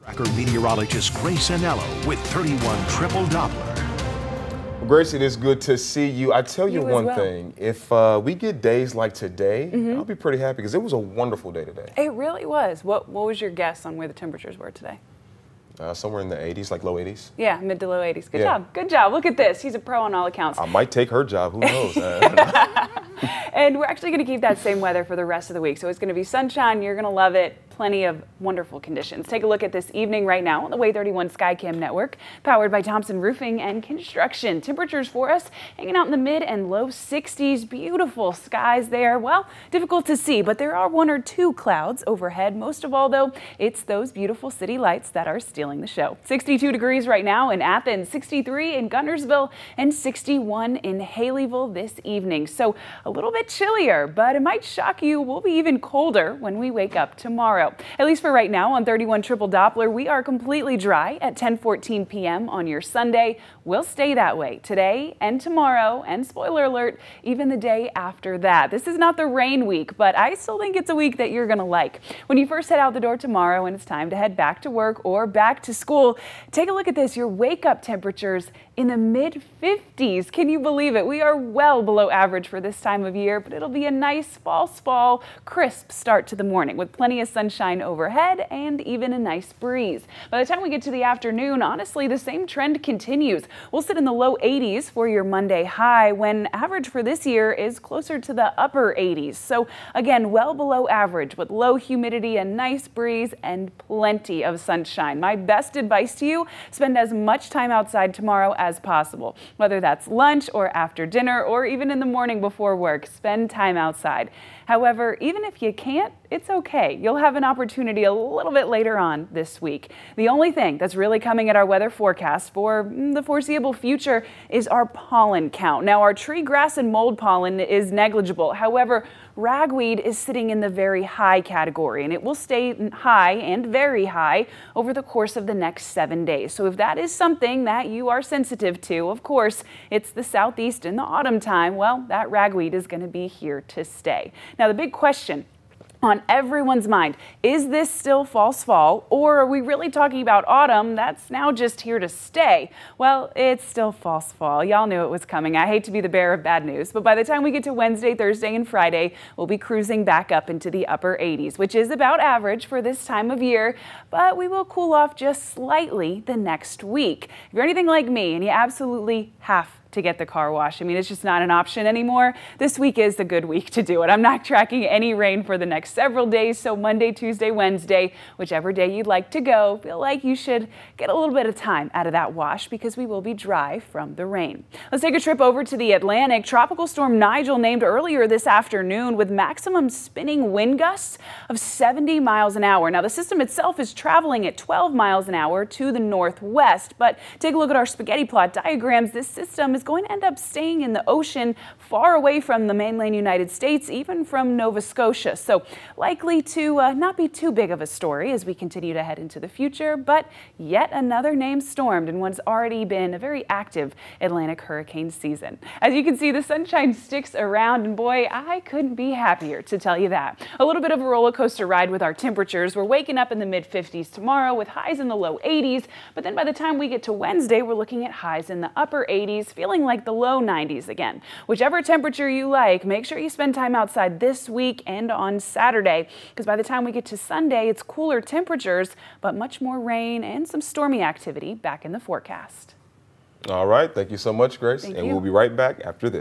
Tracker meteorologist Grace Anello with 31 Triple Doppler. Well, Grace, it is good to see you. I tell you one well. thing, if we get days like today, I'll be pretty happy because it was a wonderful day today. It really was. What was your guess on where the temperatures were today? Somewhere in the 80s, like low 80s. Yeah, mid to low 80s. Good Yeah. job. Good job. Look at this. He's a pro on all accounts. I might take her job, who knows? And we're actually going to keep that same weather for the rest of the week. So it's going to be sunshine. You're going to love it. Plenty of wonderful conditions. Take a look at this evening right now on the Way 31 Skycam network, powered by Thompson Roofing and Construction. Temperatures for us hanging out in the mid and low 60s. Beautiful skies there. Well, difficult to see, but there are one or two clouds overhead. Most of all, though, it's those beautiful city lights that are stealing the show. 62 degrees right now in Athens, 63 in Guntersville, and 61 in Haleyville this evening. So a little bit chillier, but it might shock you. We'll be even colder when we wake up tomorrow. At least for right now on 31 Triple Doppler, we are completely dry at 10:14 p.m. on your Sunday. We'll stay that way today and tomorrow, and spoiler alert, even the day after that. This is not the rain week, but I still think it's a week that you're going to like. When you first head out the door tomorrow and it's time to head back to work or back to school, take a look at this. Your wake-up temperatures in the mid-50s. Can you believe it? We are well below average for this time of year, but it'll be a nice false fall, crisp start to the morning with plenty of sunshine overhead and even a nice breeze. By the time we get to the afternoon, honestly, the same trend continues. We'll sit in the low 80s for your Monday high when average for this year is closer to the upper 80s. So again, well below average with low humidity, a nice breeze, and plenty of sunshine. My best advice to you, spend as much time outside tomorrow as possible. Whether that's lunch or after dinner or even in the morning before work, spend time outside. However, even if you can't, it's okay. You'll have an opportunity a little bit later on this week. The only thing that's really coming at our weather forecast for the foreseeable future is our pollen count. Now, our tree, grass, and mold pollen is negligible. However, ragweed is sitting in the very high category, and it will stay high and very high over the course of the next 7 days. So if that is something that you are sensitive to, of course, it's the southeast in the autumn time, well, that ragweed is going to be here to stay. Now, the big question on everyone's mind, is this still false fall, or are we really talking about autumn that's now just here to stay? Well, it's still false fall. Y'all knew it was coming. I hate to be the bearer of bad news, but by the time we get to Wednesday, Thursday, and Friday, we'll be cruising back up into the upper 80s, which is about average for this time of year, but we will cool off just slightly the next week. If you're anything like me and you absolutely have to get the car washed, I mean, it's just not an option anymore, this week is the good week to do it. I'm not tracking any rain for the next several days, so Monday, Tuesday, Wednesday, whichever day you'd like to go, feel like you should get a little bit of time out of that wash because we will be dry from the rain. Let's take a trip over to the Atlantic. Tropical storm Nigel named earlier this afternoon with maximum spinning wind gusts of 70 miles an hour. Now, the system itself is traveling at 12 miles an hour to the northwest, but take a look at our spaghetti plot diagrams. This system is going to end up staying in the ocean far away from the mainland United States, even from Nova Scotia. So likely to not be too big of a story as we continue to head into the future, but yet another name stormed in what's already been a very active Atlantic hurricane season. As you can see, the sunshine sticks around, and boy, I couldn't be happier to tell you that. A little bit of a roller coaster ride with our temperatures. We're waking up in the mid 50s tomorrow with highs in the low 80s, but then by the time we get to Wednesday, we're looking at highs in the upper 80s, feeling like the low 90s again. Whichever temperature you like, make sure you spend time outside this week and on Saturday, because by the time we get to Sunday, it's cooler temperatures, but much more rain and some stormy activity back in the forecast. All right, thank you so much, Grace, Thank and you. we'll be right back after this.